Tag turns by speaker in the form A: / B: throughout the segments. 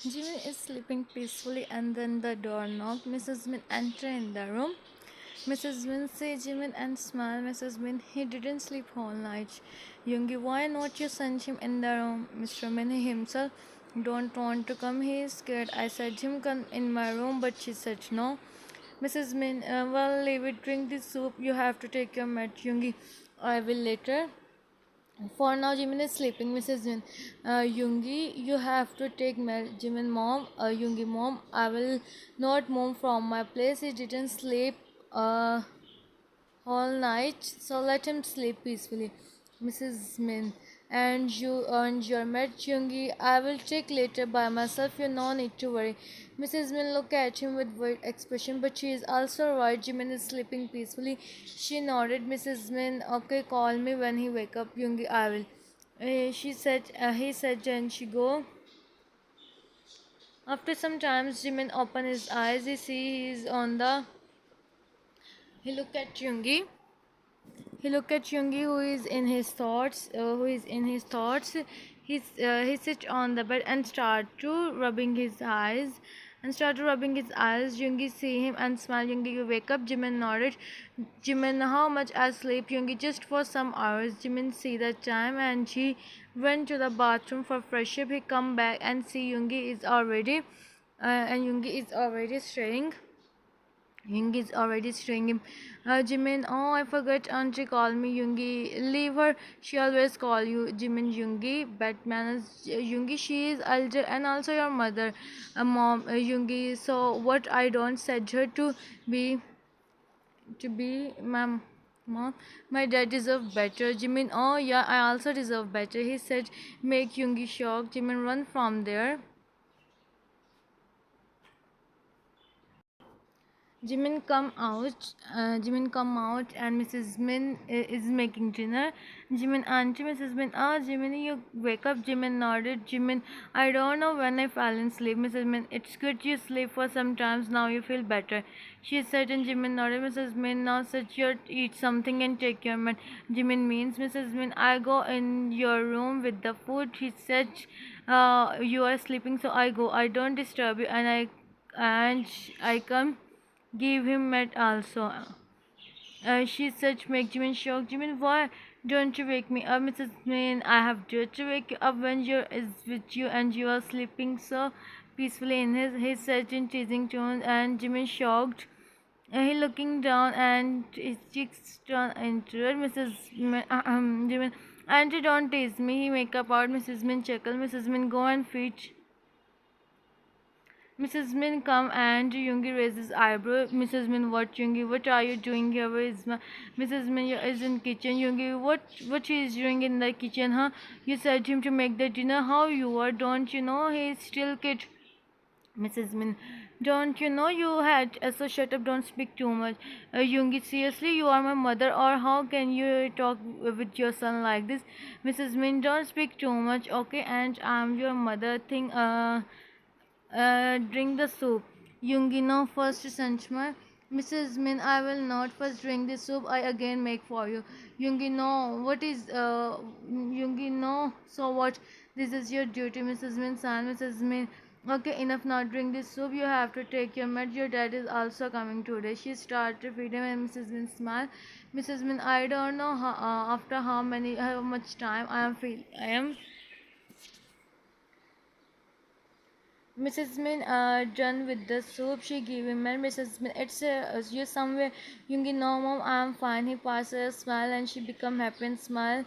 A: Jimmy is sleeping peacefully and then the door knocked. Mrs. Min entered in the room. Mrs. Min said Jimin and smiled. Mrs. Min, he didn't sleep whole night. Yoongi, why not you send him in the room? Mr. Min himself don't want to come. He is scared. I said him come in my room, but she said no. Mrs. Min, well, leave it. Drink this soup. You have to take your med. Yoongi, I will later. For now, Jimin is sleeping. Mrs. Jin, Yoongi, you have to take Jimin mom. Yoongi mom, I will not move from my place. He didn't sleep all night, so let him sleep peacefully. Mrs. Min, and you earned your med, Yoongi. I will take later by myself. You no need to worry. Mrs. Min looked at him with worried expression, but she is also right. Jimin is sleeping peacefully. She nodded. Mrs. Min, okay, call me when he wake up. Yoongi, I will. She said. He said, and she go. After some time, Jimin opened his eyes. He see he's on the. He looked at Yoongi. He looked at Yoongi, who is in his thoughts. He sit on the bed and start to rubbing his eyes. Yoongi see him and smile. Yoongi, you wake up. Jimin nodded. Jimin, how much I sleep? Yoongi, just for some hours. Jimin see the time and she went to the bathroom for fresh up. He come back and see Yoongi is already straying. Yoongi is already string him. Jimin, oh, I forgot Auntie called me Yoongi. Leave her. She always call you Jimin Yoongi. Batman is Yoongi. She is elder and also your mother, mom Yoongi. So what I don't said her be to be my mom. My dad deserve better. Jimin, oh yeah, I also deserve better. He said, make Yoongi shocked. Jimin run from there. Jimin come out and Mrs. Min is making dinner. Jimin auntie Mrs. Min, Jimin, you wake up. Jimin nodded. Jimin, I don't know when I fell in sleep. Mrs. Min, it's good you sleep for some times. Now you feel better. She said and Jimin nodded. Mrs. Min, now sit your eat something and take your med. Jimin means Mrs. Min, I go in your room with the food. He said, you are sleeping, so I go. I don't disturb you, and I come give him met also. She said, make Jimin shocked. Jimin, why don't you wake me up, Mrs. Min? I have dared to wake you up when you is with you and you are sleeping so peacefully in he said in teasing tone, and Jimin shocked. He looking down and his cheeks turned into it. Mrs. Min, Jimin, Auntie, don't tease me. He make up out. Mrs. Min chuckle. Mrs. Min, go and feed Mrs. Min come and Yoongi raises eyebrow. Mrs. Min, what Yoongi? What are you doing here? Where is my Mrs. Min is in kitchen. Yoongi, what he is doing in the kitchen, huh? You said him to make the dinner. How you are? Don't you know he is still kid? Mrs. Min, don't you know you had so shut up, don't speak too much. Yoongi, seriously, you are my mother, or how can you talk with your son like this? Mrs. Min, don't speak too much, okay? And I'm your mother. Drink the soup. Yungino first Sanchma. Mrs. Min, I will not first drink the soup. I again make for you. Yungino, what is Yungino? So what? This is your duty, Mrs. Min. San, Mrs. Min. Okay, enough now. Drink this soup. You have to take your med. Your dad is also coming today. She started feeding and Mrs. Min smiled. Mrs. Min, I don't know after how much time I am Mrs. Min done with the soup. She gave him and Mrs. Min, it's you somewhere. Yoongi, no mom, I'm fine. He passes a smile and she become happy and smile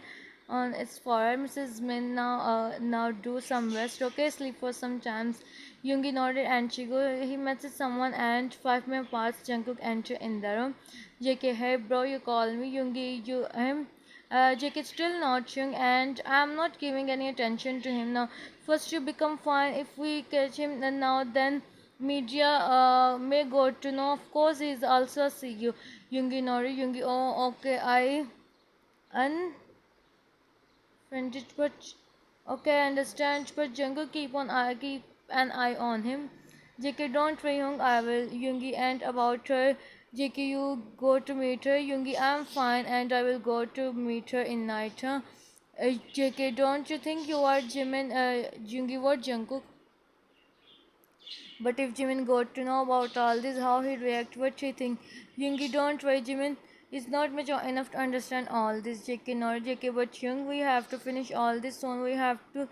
A: on its forehead. Mrs. Min, now do some rest. Okay, sleep for some times. Yoongi nodded and she go. He met someone and 5 minutes past Jungkook enter in the room. JK, hey bro, you call me. Yoongi, you him. Jake is still not young and I'm not giving any attention to him now. First you become fine. If we catch him now then media may go to know. Of course he is also see you. Yoongi Nori, Yoongi, oh okay, I unfriended but okay I understand but Jungle keep an eye on him. JK, don't worry Young, I will. Yoongi, and about her, JK, you go to meet her. Yoongi, I'm fine and I will go to meet her in night. Huh? JK, don't you think you are Jimin? Yoongi, what Jungkook? But if Jimin got to know about all this, how he react, what he think? Yoongi, don't worry, Jimin is not mature enough to understand all this. JK, not JK, but Young, we have to finish all this soon. We have to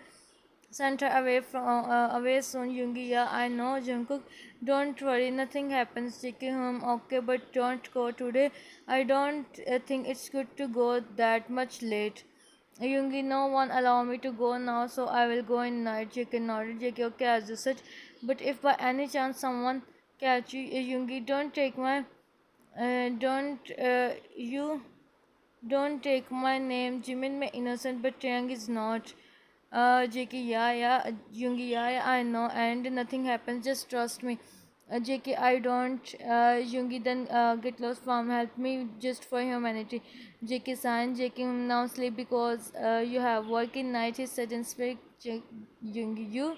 A: send her away soon. Yoongi, yeah, I know. Jungkook, don't worry, nothing happens. JK, okay, but don't go today. I don't think it's good to go that much late. Yoongi, no one allow me to go now, so I will go in night. JK nodded. JK, okay, as you said. But if by any chance someone catch you, Yoongi, don't you don't take my name. Jimin may innocent, but Taeyang is not. JK, yeah, Yoongi, yeah, I know, and nothing happens. Just trust me. JK, I don't. Yoongi, then get lost from. Help me just for humanity. JK, sign. JK, now sleep because you have work in night. He said and speak. Yoongi, you.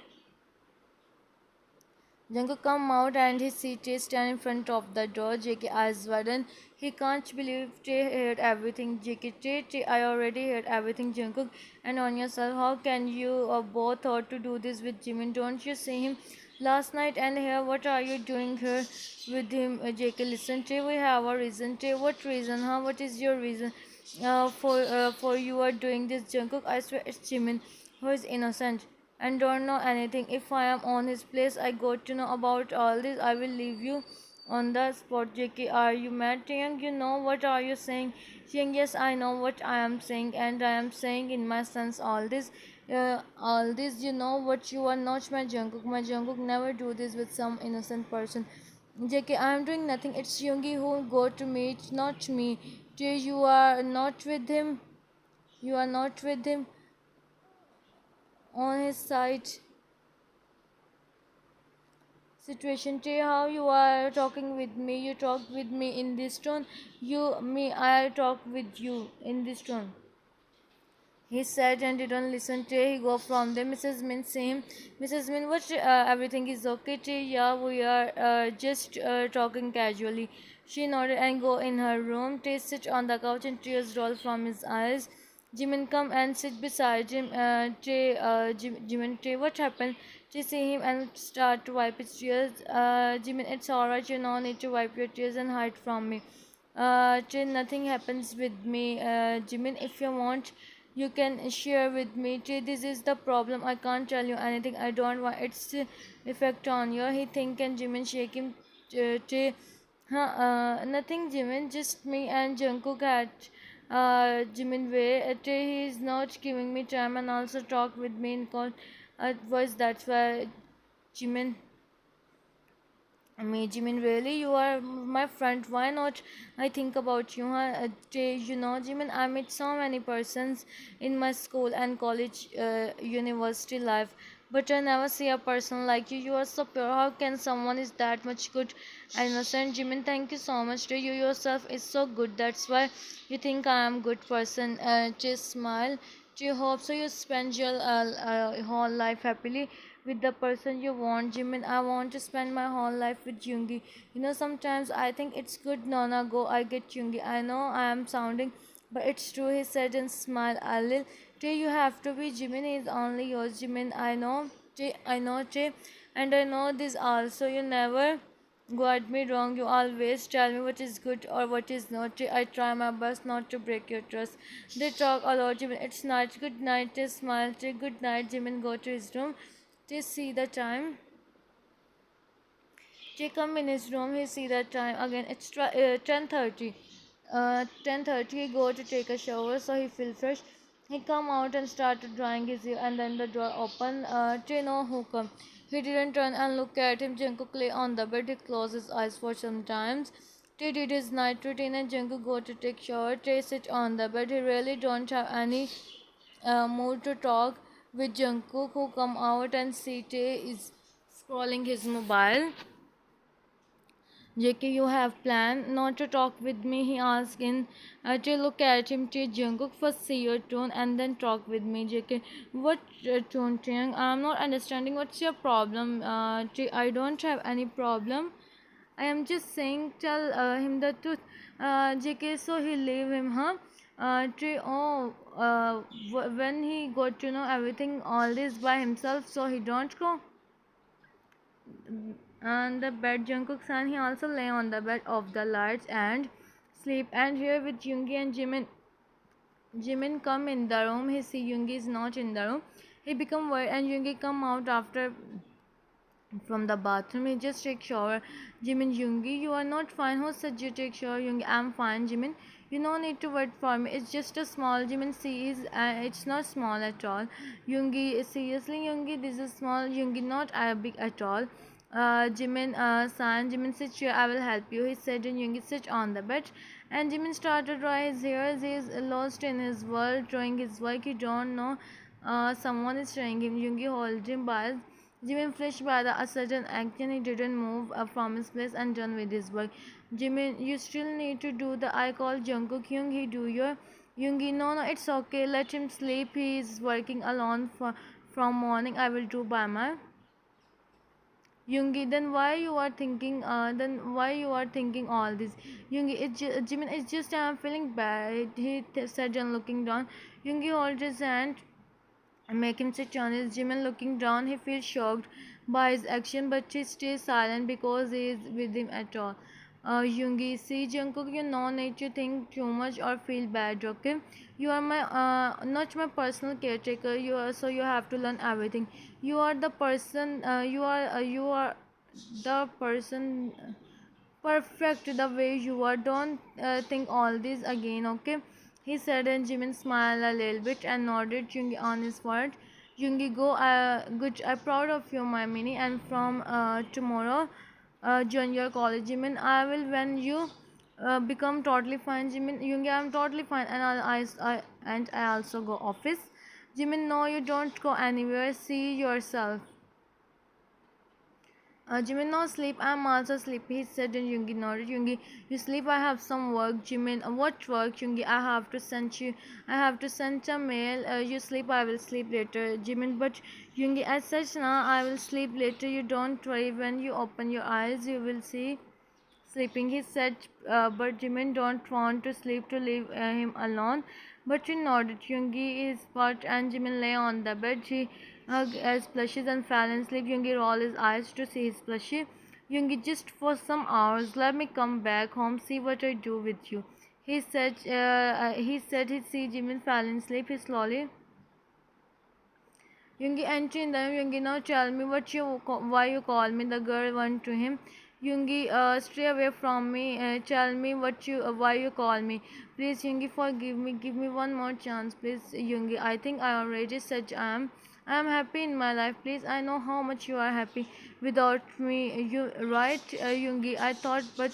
A: Jungkook come out and his CJ stand in front of the door. JK eyes widen. He can't believe Tay heard everything. JK, Tay, I already heard everything. Jungkook, and on yourself, how can you both thought to do this with Jimin? Don't you see him last night and here? What are you doing here with him? JK, listen, Tay, we have a reason. Tay, what reason? Huh? What is your reason? For you are doing this, Jungkook? I swear it's Jimin who is innocent and don't know anything. If I am on his place, I got to know about all this. I will leave you on the spot. JK, are you mad, Taeyang? You know what are you saying? Taeyang, yes, I know what I am saying, and I am saying in my sense all this. You know what? You are not my Jungkook. My Jungkook never do this with some innocent person. JK, I am doing nothing. It's Yoongi who go to meet, not me. Tae, you are not with him. You are not with him on his side situation. Tay, how you are talking with me? You talk with me in this tone. I talk with you in this tone. He said and didn't listen. Tay, he go from there. Mrs. Min, same. Mrs. Min, what? Everything is okay. Tay, yeah, we are just talking casually. She nodded and go in her room. Tay sit on the couch and tears roll from his eyes. Jimin come and sit beside him. Jimin, Tay, what happened? Tay see him and start to wipe his tears. Jimin, it's alright. You no need to wipe your tears and hide from me. Tay, nothing happens with me. Jimin, if you want, you can share with me. Tay, this is the problem. I can't tell you anything. I don't want its effect on you. He think and Jimin shake him. Tay, huh, nothing, Jimin. Just me and Jungkook at Jimin way. He is not giving me time and also talk with me in call voice. That's why Jimin. Me, Jimin, really, you are my friend. Why not? I think about you, huh? You know, Jimin, I met so many persons in my school and college, university life, but I never see a person like you. You are so pure. How can someone is that much good and innocent? Jimin, thank you so much. You yourself is so good. That's why you think I am good person. Just smile. You hope so. You spend your whole life happily with the person you want. Jimin, I want to spend my whole life with Yoongi. You know, sometimes I think it's good. Nona, go. I get Yoongi. I know I am sounding, but it's true. He said and smiled a little. Tay, you have to be. Jimin is only yours. Jimin, I know. Tay, I know. Tay, and I know this also. You never got me wrong. You always tell me what is good or what is not. Tay, I try my best not to break your trust. They talk a lot. Jimin, it's night. Good night. Tay, smile. Tay, good night. Jimin, go to his room. They see the time. They come in his room. He see the time again. It's 10:30. 10:30. He go to take a shower, so he feel fresh. He come out and started drying his hair, and then the door open. They know who come. He didn't turn and look at him. Jungkook lay on the bed. He closed his eyes for some times. Tay did his night routine and Jungkook go to take shower. Tay sit on the bed. He really don't have any mood to talk with Jungkook, who come out and see Tay is scrolling his mobile. JK, you have plan not to talk with me, he asked in. Tay look at him. Tay, Jungkook, first see your tone and then talk with me. JK, what tone, Taeyang? I'm not understanding. What's your problem? Tay, I don't have any problem. I am just saying, tell him the truth. JK, so he leave him, huh? Tay, oh, when he got to know everything, all this by himself, so he don't go. on the bed. Jungkook's son, he also lay on the bed of the lights and sleep. And here with Yoongi and Jimin. Jimin come in the room. He see Yoongi is not in the room. He become worried and Yoongi come out after from the bathroom. He just take shower. Jimin, Yoongi, you are not fine. Who said you take shower? Yoongi, I'm fine. Jimin, you no need to wait for me. It's just a small. Jimin sees it's not small at all. Yoongi, seriously, Yoongi, this is small. Yoongi, not big at all. Jimin, son, Jimin, sit here. I will help you. He said, and Yoongi sit on the bed. And Jimin started drawing his hairs. He is lost in his world, drawing his work. He don't know. Someone is trying him. Yoongi hold him by Jimin flushed by the sudden action. He didn't move from his place and done with his work. Jimin, you still need to do the I call Jungkook. Young, he do your Yoongi. No, no, it's okay. Let him sleep. He is working alone from morning. I will do by my Yoongi. Then why you are thinking? Then why you are thinking all this? Yoongi, Jimin. It's just I'm feeling bad. He said and looking down. Yoongi holds his hand and make him sit on his Jimin looking down. He feels shocked by his action, but he stays silent because he is with him at all. Yoongi, see Jungkook, you no need to think too much or feel bad, okay? You are my not my personal caretaker. You are, so you have to learn everything. You are the person. You are the person perfect the way you are. Don't think all this again, okay? He said, and Jimin smiled a little bit and nodded Yoongi on his forehead. Yoongi, go, good, I'm proud of you, my mini, and from tomorrow, join your college. Jimin, I will when you become totally fine. Jimin, Yoongi, I'm totally fine, and I also go office. Jimin, no, you don't go anywhere. See yourself. Jimin, no sleep. I'm also sleepy. He said, and Yoongi nodded. Yoongi, you sleep. I have some work. Jimin, what work? Yoongi, I have to send you. I have to send a mail. You sleep. I will sleep later. Jimin, but Yoongi, as such now, I will sleep later. You don't worry. When you open your eyes, you will see sleeping. He said, but Jimin don't want to sleep to leave him alone. But she nodded. Yoongi is part and Jimin lay on the bed. She hugged his plushies and fell asleep. Yoongi rolled his eyes to see his plushie. Yoongi, just for some hours, let me come back home, see what I do with you. He see Jimin fell asleep. He slowly Yoongi entry in the room. Yoongi, now tell me why you call me. The girl went to him. Yoongi, stay away from me. Tell me why you call me. Please, Yoongi, forgive me. Give me one more chance, please, Yoongi. I think I already said I am happy in my life. Please, I know how much you are happy without me. You right, Yoongi? I thought, but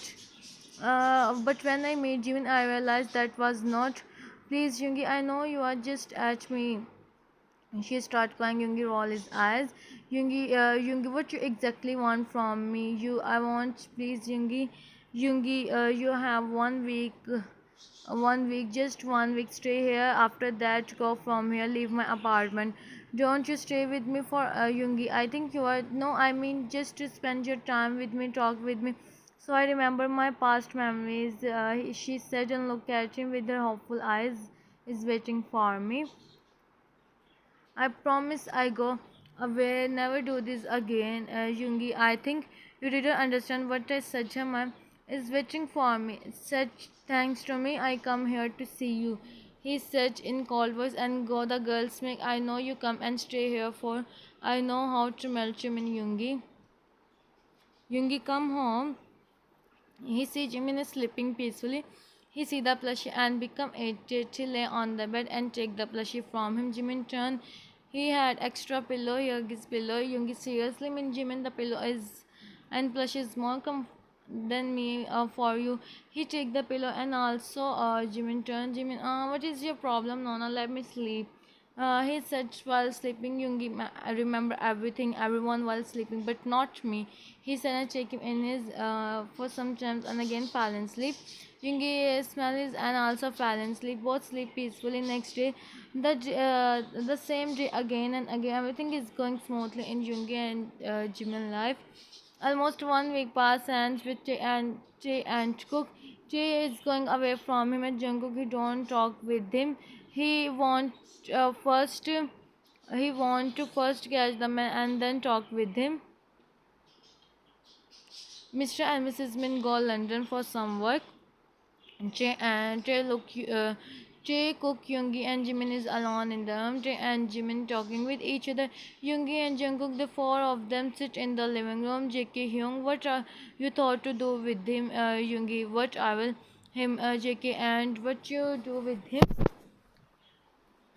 A: when I met Jimin, I realized that was not. Please, Yoongi, I know you are just at me. She started crying. Yoongi rolled his eyes. Yoongi, what you exactly want from me? I want, please, Yoongi. Yoongi, you have 1 week. 1 week, just 1 week. Stay here. After that, go from here. Leave my apartment. Don't you stay with me for Yoongi. I think you are. No, I mean just to spend your time with me, talk with me. So I remember my past memories. She said and looked at him with her hopeful eyes. Is waiting for me. I promise I go away, never do this again. Yoongi, I think you didn't understand what I said. Jaman is waiting for me. Such thanks to me, I come here to see you. He said in cold voice and go the girls make. I know you come and stay here for. I know how to melt you in Yoongi. Yoongi come home. He see Jimin is sleeping peacefully. He see the plushie and become irritated. He lay on the bed and take the plushie from him. Jimin turn. He had extra pillow. Yoongi's pillow. Yoongi seriously mean Jimin the pillow is and plushie is more than me for you. He take the pillow and also Jimin turn. Jimin, what is your problem? No, no, let me sleep. He said while sleeping, Yoongi remember everything, everyone while sleeping, but not me. He said and take him in his for some times and again fell in sleep. Yoongi smell his and also fell in sleep. Both sleep peacefully. Next day, the same day again and again, everything is going smoothly in Yoongi and Jimin life. Almost 1 week passed and with Tae and Cook. Tae is going away from him and Jungkook he don't talk with him. He want first he want to first catch the man and then talk with him. Mr. and Mrs. Min go London for some work. Jae and Jae look Jae Cook, Yoongi and Jimin is alone in the room. Jae and Jimin talking with each other. Yoongi and Jungkook, the four of them, sit in the living room. JK Hyung, what are you thought to do with him? Yoongi, what I will him. JK, and what you do with him?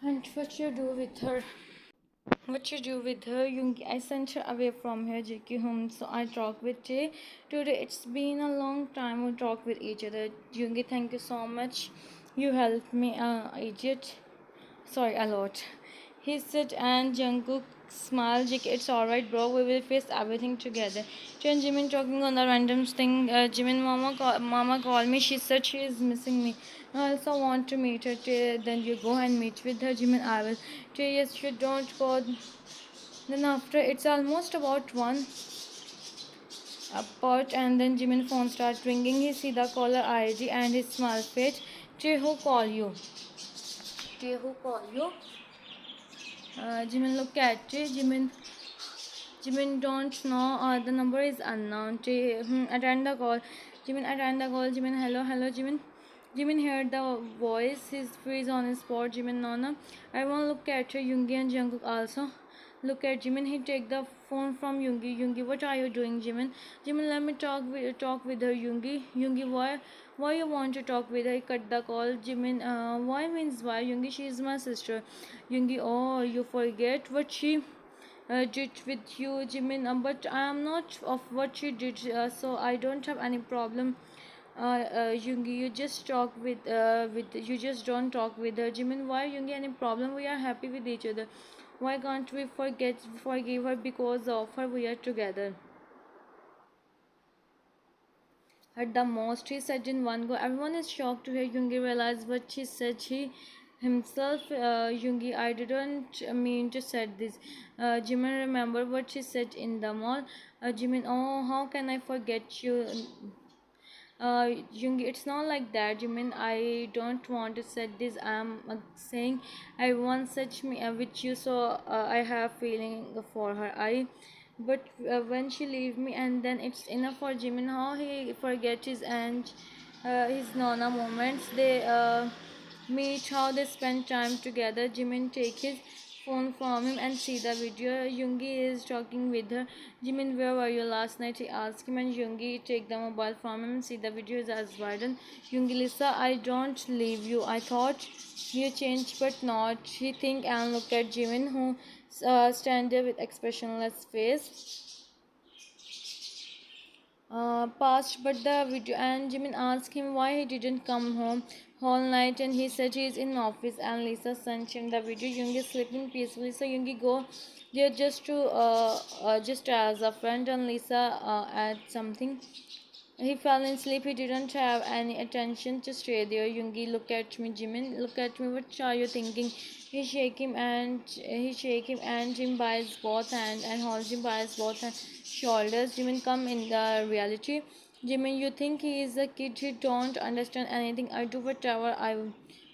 A: And what you do with her? What you do with her? Yoongi, I sent her away from here, JK home, so I talk with Jay. Today it's been a long time we talk with each other. Yoongi, thank you so much. You helped me, idiot. Sorry, a lot. He said, and Jungkook smiled. JK, it's alright, bro. We will face everything together. Jay and Jimin talking on the random thing. Jimin, mama called me. She said she is missing me. I also want to meet her. Then you go and meet with her. Jimin, I will. Yes, you don't go. Then after it's almost about one apart, and then Jimin phone starts ringing. He see the caller ID and his smile fade. Jay, who call you? Jay, who call you? Jimin look at Jay. Jimin don't know. The number is unknown. Jay, attend the call. Jimin attend the call. Jimin, hello, Jimin. Jimin heard the voice. His freeze on his spot. Jimin, no. Everyone look at her. Yoongi and Jungkook also look at Jimin. He take the phone from Yoongi. Yoongi, what are you doing, Jimin? Jimin, let me talk with her. Yoongi, why you want to talk with her? He cut the call. Jimin, why means why? Yoongi, she is my sister. Yoongi, oh, you forget what she did with you, Jimin. But I am not of what she did, so I don't have any problem. Yoongi, you just talk with you just don't talk with her. Jimin, why Yoongi any problem? We are happy with each other. Why can't we forgive her because of her? We are together. At the most, he said in one go. Everyone is shocked to hear Yoongi realize what she said. He himself, Yoongi, I didn't mean to say this. Jimin, remember what she said in the mall. Jimin, oh, how can I forget you? Yoongi, it's not like that. Jimin, I don't want to say this. I'm saying everyone such me with you, so I have feeling for her. But when she leave me, and then it's enough for Jimin. How he forgets his and his Nona moments. They meet, how they spend time together. Jimin take his phone from him and see the video. Yoongi is talking with her. Jimin, where were you last night? He asked him, and Yoongi take the mobile from him and see the video as Biden. Yoongi, Lisa, I don't leave you. I thought you changed, but not. He think and look at Jimin, who stand there with expressionless face. Passed but the video, and Jimin asked him why he didn't come home whole night, and he said he is in office, and Lisa sent him the video. Yoongi is sleeping peacefully, so Yoongi go there just as a friend, and Lisa add something. He fell in sleep. He didn't have any attention to stay there. Yoongi, look at me, Jimin. Look at me. What are you thinking? He shake him and Jim by his both hand and holds him by his both shoulders. Jimin, come in the reality. Jimin, you think he is a kid? He don't understand anything. I do whatever I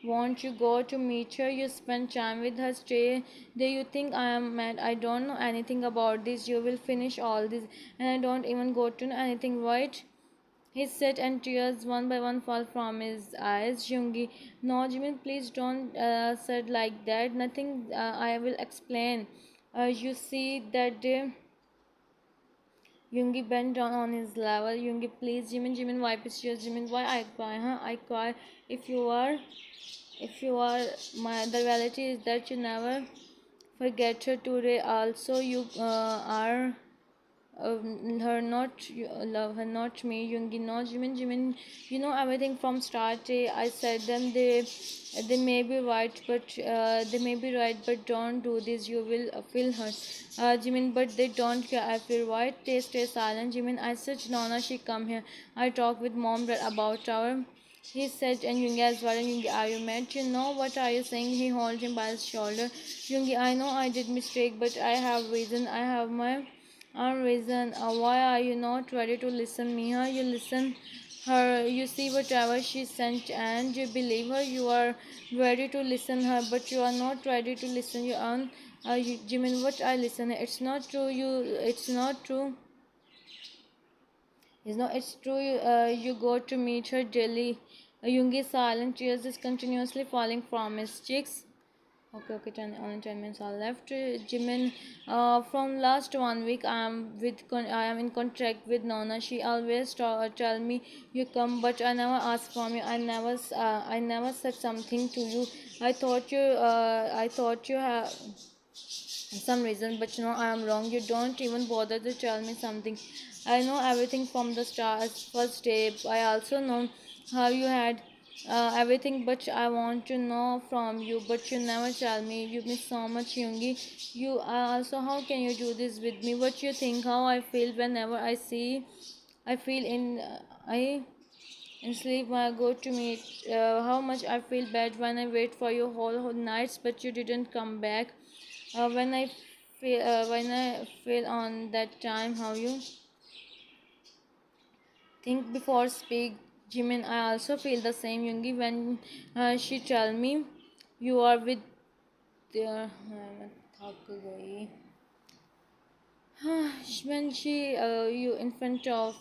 A: want. You go to meet her. You spend time with her. Stay there. You think I am mad? I don't know anything about this. You will finish all this, and I don't even go to know anything, right? He said, and tears one by one fall from his eyes. Yoongi, no, Jimin, please don't said like that. Nothing. I will explain. You see that day. Yoongi bent down on his level. Yoongi, please, Jimin, wipe his tears. Jimin, why I cry? Huh? I cry. If you are, if you are my. The reality is that you never forget her today. Also, you are her, not you, love her, not me. Yoongi, no, Jimin, you know everything from start. I said them. They may be right, but don't do this. You will feel hurt. Jimin, but they don't care. I feel right. They stay silent. Jimin, I said, Nona, she come here. I talk with mom about our. He said, and Yoongi as well. And Yoongi, are you mad? You know what are you saying? He hold him by his shoulder. Yoongi, I know I did mistake, but I have reason. I have my reason. Why are you not ready to listen me? Her, you listen her. You see whatever she sent, and you believe her. You are ready to listen her, but you are not ready to listen your own. Jimin, what I listen? It's not true. It's not true. It's true. You go to meet her daily. Yoongi's silent tears is continuously falling from his cheeks. Okay, okay, only 10 minutes are left. Jimin, from last 1 week, I am in contract with Nona. She always tell me you come, but I never ask from you. I never said something to you. I thought you have some reason, but no, I am wrong. You don't even bother to tell me something. I know everything from the start, first day. I also know how you had everything, but I want to know from you. But you never tell me. You miss so much, Yoongi. You also, how can you do this with me? What you think? How I feel whenever I see, I feel I in sleep when I go to meet. How much I feel bad when I wait for you whole nights, but you didn't come back. When I feel on that time, how you think before speak, Jimin. I also feel the same, Yoongi. When she tell me you are with मैं थक गई when she you in front of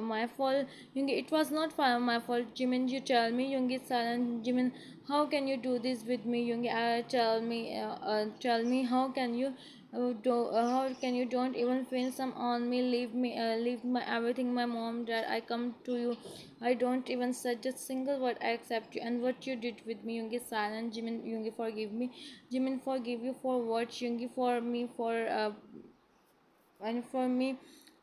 A: my fault, Yoongi, it was not my fault. Jimin, you tell me. Yoongi is silent. Jimin, how can you do this with me? Yoongi, tell me, how can you how can you don't even feel some on me? Leave my everything, my mom, dad. I come to you. I don't even said just single word. I accept you and what you did with me. Yoongi is silent. Jimin, Yoongi, forgive me. Jimin, forgive you for what? Yoongi, for me, and for me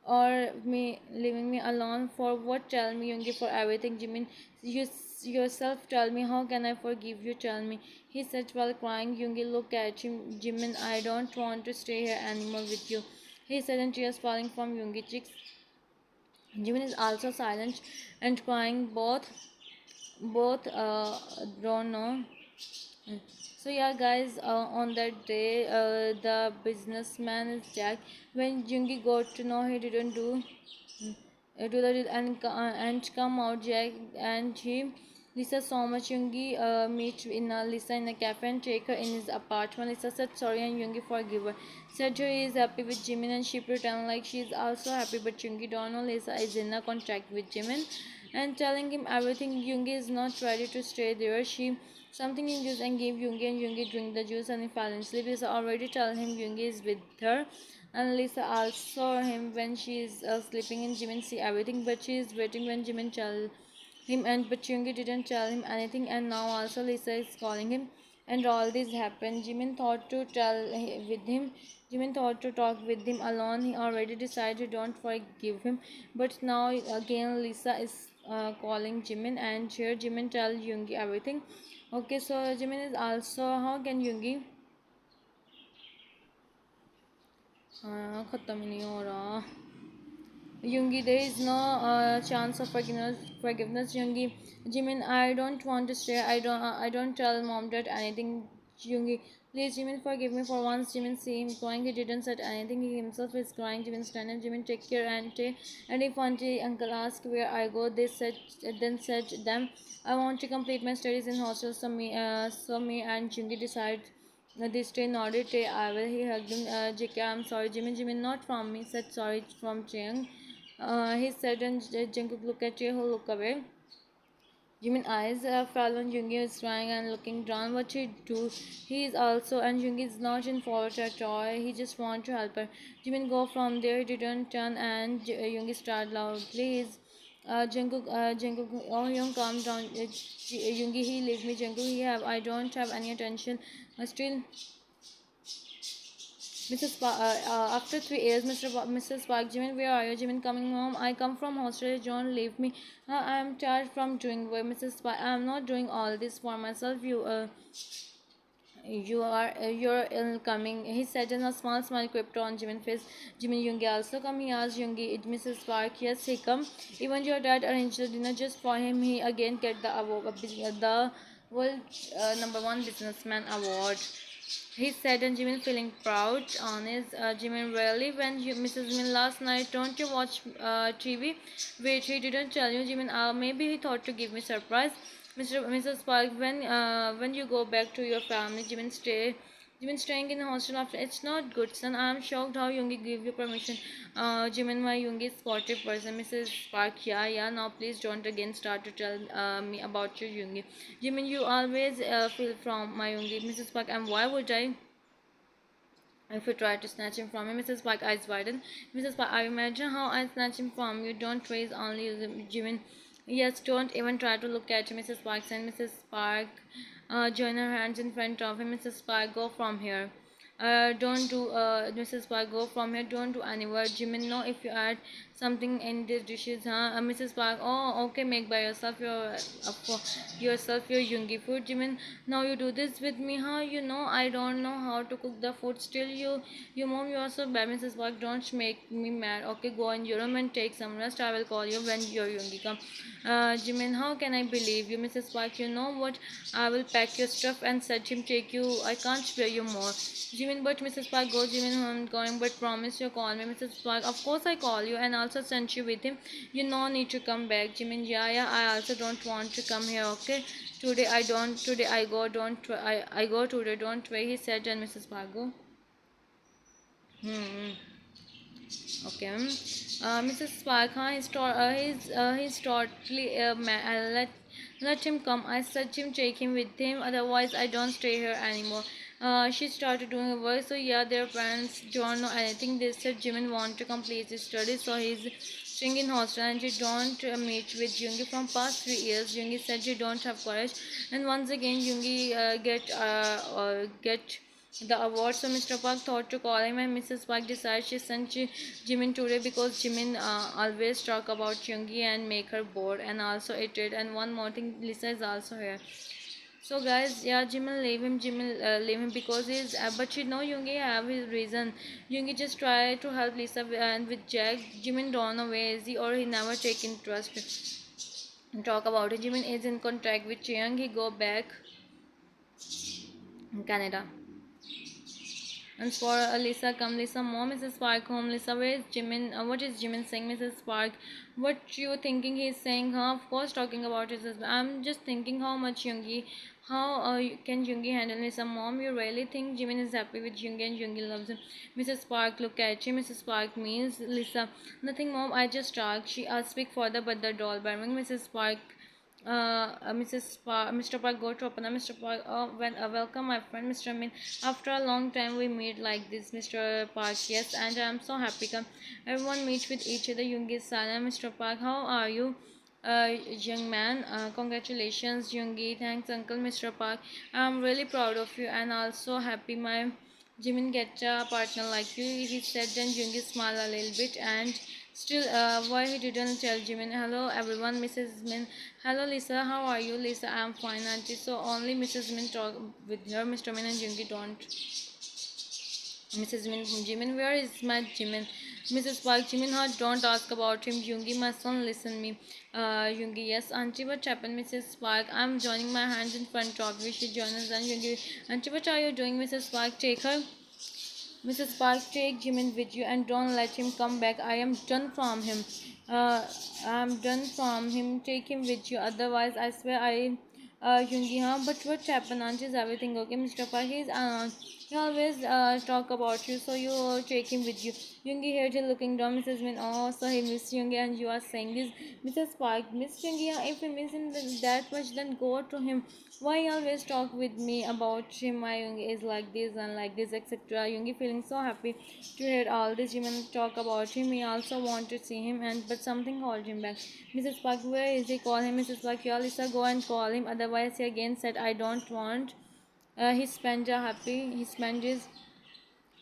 A: or me leaving me alone for what? Tell me, Yoongi, for everything. Jimin, you yourself tell me, how can I forgive you? Tell me, he said while crying. Yoongi, look at him. Jimin, I don't want to stay here anymore with you, he said, and tears falling from Yoongi cheeks. Jimin is also silent and crying, both don't know. So yeah, guys, on that day, the businessman is Jack. When Jungi got to know he didn't do the deal and come out Jack and he Lisa saw much Jungi meet in Lisa in a cafe and take her in his apartment. Lisa said sorry and Jungi forgive her. Said her is happy with Jimin and she pretend like she is also happy, but Jungi don't know Lisa is in a contract with Jimin and telling him everything. Jungi is not ready to stay there. She something in juice and gave Jungi, and Jungi drink the juice and he fell in sleep. Lisa already tell him Jungi is with her, and Lisa also him when she is sleeping in Jimin see everything, but she is waiting when Jimin tell him, and but Jungi didn't tell him anything, and now also Lisa is calling him, and all this happened. Jimin thought to with him. Jimin thought to talk with him alone. He already decided don't forgive him, but now again Lisa is calling Jimin, and here Jimin tell Yoongi everything. Okay, so Jimin is also, how can Yoongi खत्म ही नहीं हो रहा. Yoongi, there is no chance of forgiveness. Yoongi, Jimin, I don't want to stay. I don't tell mom dad anything. Yoongi, please, Jimin, forgive me for once. Jimin, see him crying. He didn't said anything. He himself is crying. Jimin, stand up. Jimin, take care, auntie. And if auntie uncle ask where I go, they said then said them. I want to complete my studies in hostel. So me and Yoongi decide. This day nodded. I will. He hugged him. JK, I'm sorry, Jimin. Jimin, not from me. Said sorry from Chiang. He said, and Jungkook looked at Jaeho, look away. Jimin eyes fell on Yoongi is crying and looking down. What he do? He is also, and Yoongi is not in fault at all. He just want to help her. Jimin go from there. He didn't turn, and Yoongi started loud. Please, Jungkook, oh Young, calm down. Yoongi, he leave me. Jungkook, I don't have any attention. Still. After 3 years, Mrs. Park, Jimin, where are you? Jimin, coming home. I come from hostel. Don't leave me. I am tired from doing work, Mrs. Park. I am not doing all this for myself. You're coming. He said, and a small smile crept on Jimin's face. Jimin, Yoongi also come. He asked Yoongi, it Mrs. Park. Yes, he come. Even your dad arranged the dinner just for him. He again get the award, the world #1 businessman award. He said, and Jimin feeling proud on his Jimin, really, when Mrs. Min last night, don't you watch TV? Wait, he didn't tell you, Jimin. Maybe he thought to give me surprise. Mrs. Park, when you go back to your family, Jimin, stay Jimin staying in the hostel after it's not good, son. I'm shocked how Yoongi gave you permission. Jimin, my Yoongi is sportive person. Mrs. Park, yeah. Now please don't again start to tell me about your Yoongi. Jimin, you always feel from my Yoongi. Mrs. Park, and why would I? If you try to snatch him from me, Mrs. Park, eyes widen. Mrs. Park, I imagine how I snatch him from you. Don't raise only Jimin. Yes, don't even try to look at him, Mrs. Park. And Mrs. Park, join her hands in front of him. Mrs. Park, go from here. Don't do, Mrs. Park, go from here. Don't do anywhere. Jimin, no, if you add something in these dishes, huh? Mrs. Park, oh, okay, make by yourself for yourself your Yungi food. Jimin, now you do this with me, huh? You know I don't know how to cook the food. Still, you mom, you are so bad, Mrs. Park. Don't make me mad. Okay, go in your room and take some rest. I will call you when your Yungi come. Jimin, how can I believe you, Mrs. Park? You know what? I will pack your stuff and set him take you. I can't spare you more. Jimin, but Mrs. Park, go, Jimin, I'm going, but promise you call me, Mrs. Park. Of course I call you and also sent you with him. You no need to come back, Jimin. Yeah, I also don't want to come here, okay? Today I go, don't, I go today, don't wait, he said, and Mrs. Park go. Hmm. Okay. Mrs. Spark, huh? He's totally let him come. I said him take him with him. Otherwise, I don't stay here anymore. She started doing her work. So yeah, their parents don't know anything. They said Jimin want to complete his studies, so he's staying in hostel and she don't meet with Yoongi from past 3 years. Yoongi said she don't have courage, and once again Yoongi get the award. So Mr. Park thought to call him, and Mrs. Park decided she sent Jimin today because Jimin always talk about Yoongi and make her bored, and also it did. And one more thing, Lisa is also here. So guys, yeah, Jimin leave him because he's but you know Yoongi have his reason. Yoongi just try to help Lisa and with Jack. Jimin don't know where is he, or he never take interest and talk about it. Jimin is in contact with Chiang. He go back in Canada. And for Lisa, come Lisa, mom, Mrs. Park home. Lisa, where is Jimin? What is Jimin saying, Mrs. Park? What you thinking he's saying? Huh? Of course, talking about his husband. I'm just thinking how much Yoongi, how can Yoongi handle Lisa? Mom, you really think Jimin is happy with Yoongi and Yoongi loves him? Mrs. Park, look at him. Mrs. Park means Lisa. Nothing, mom. I just talk. She asked speak further, but the doll banging. Mrs. Park Mr. Park, go to Apana. Mr. Park, welcome my friend Mr. Min. After a long time we meet like this, Mr. Park. Yes, and I'm so happy. Come, everyone meets with each other. Yoongi Sana, Mr. Park, how are you? Young man, congratulations, Yoongi. Thanks, Uncle Mr. Park. I'm really proud of you and also happy my Jimin get a partner like you. He said, then Yoongi smiled a little bit and still, why he didn't tell Jimin? Hello, everyone, Mrs. Min. Hello, Lisa. How are you, Lisa? I'm fine, auntie. So only Mrs. Min talk with her. Mr. Min and Yoongi don't. Mrs. Min, Jimin, where is my Jimin? Mrs. Park, Jimin, don't ask about him. Yoongi, my son, listen me. Yoongi, yes, auntie, what happened, Mrs. Park? I'm joining my hands in front of you. She joins us and Yoongi, auntie, what are you doing, Mrs. Park? Take her. Mrs. Park, take Jimin with you and don't let him come back. I am done from him. I'm done from him. Take him with you. Otherwise, I swear I. Yoongi, huh? But what happened, auntie? Is everything okay? Mr. Park, he always talk about you, so you take him with you. Yoongi here till looking down. Mrs. Min, oh, so he miss Yoongi and you are saying this. Mrs. Park, miss Yoongi, huh? If you miss him that much, then go to him. Why you always talk with me about him? My Yoongi is like this and like this, etc. Yoongi feeling so happy to hear all this. Jimin talk about him. He also want to see him, and but something called him back. Mrs. Park, where is he? Call him. Mrs. Park, yeah, Lisa, go and call him. Otherwise, he again said, I don't want. He spent a happy. He spent his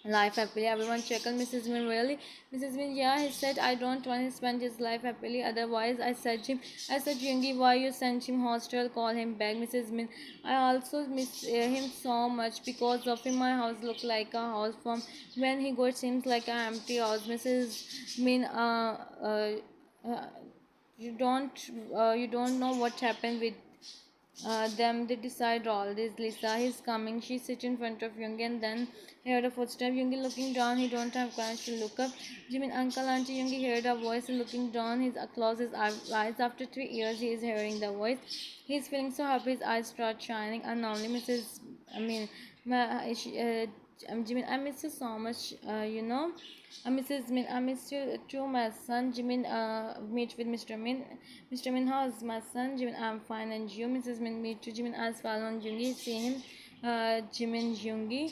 A: life happily. Everyone check on Mrs. Min. Really, Mrs. Min, yeah, he said, I don't want to spend his life happily. Otherwise, I said Yoongi, why you sent him hostel? Call him back, Mrs. Min. I also miss him so much. Because of him, my house look like a house. From when he got seems like an empty house. Mrs. Min, you don't know what happened with them. They decide all this. Lisa, he's coming. She sits in front of Yoongi and then heard a footstep. Yoongi looking down. He don't have courage to look up. Jimin, uncle, auntie. Yoongi heard a voice and looking down. His closes his eyes. After 3 years, he is hearing the voice. He's feeling so happy. His eyes start shining. And only Mrs. I mean, Jimin, I miss you so much. Mrs. Min, I miss you too, my son. Jimin, meet with Mr. Min. Mr. Min, how's my son? Jimin, I'm fine, and you, Mrs. Min, meet to Jimin as well on Jungi. See him, Jimin Jungi.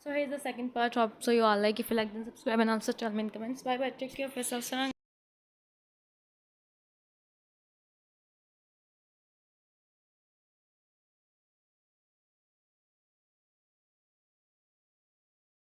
A: So here's the second part. Hope so you all like. If you like, then subscribe and also tell me in comments. Bye bye. Take care of yourself.